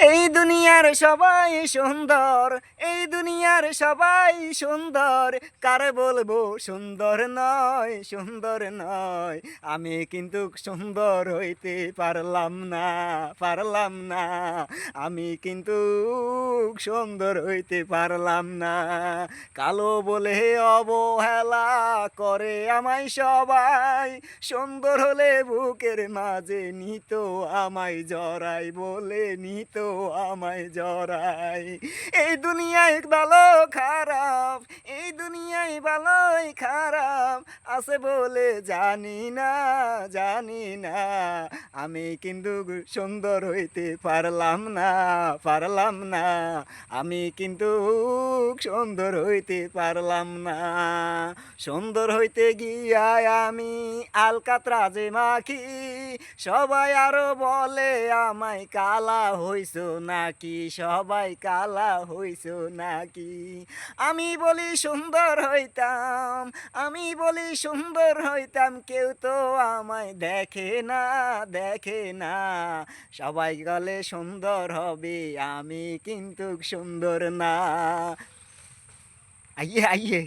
এই দুনিয়ার সবাই সুন্দর, এই দুনিয়ার সবাই সুন্দর, কারে বলবো সুন্দর নয়, সুন্দর নয়। আমি কিন্তু সুন্দর হইতে পারলাম না, পারলাম না। আমি কিন্তু সুন্দর হইতে পারলাম না। কালো বলে অবহেলা করে আমায় সবাই, সুন্দর হলে বুকের মাঝে নিত আমায় জড়াই, বলে নিত আমায় জড়াই। এই দুনিয়ায় ভালো খারাপ, এই দুনিয়ায় ভালোই খারাপ আছে বলে জানি না, জানি না। আমি কিন্তু সুন্দর হইতে পারলাম না, পারলাম না। আমি কিন্তু সুন্দর হইতে পারলাম না। সুন্দর হইতে গিয়া আমি আলকাতরাজে মাখি, সবাই আরো বলে আমায় কালা হইছো নাকি, সবাই কালা হইছো নাকি। আমি বলি সুন্দর হইতাম, আমি বলি সুন্দর হইতাম, কেউ তো আমায় দেখে না, দেখে না। সবাই বলে সুন্দর হবে, আমি কিন্তু সুন্দর না। আইয়ে আইয়ে।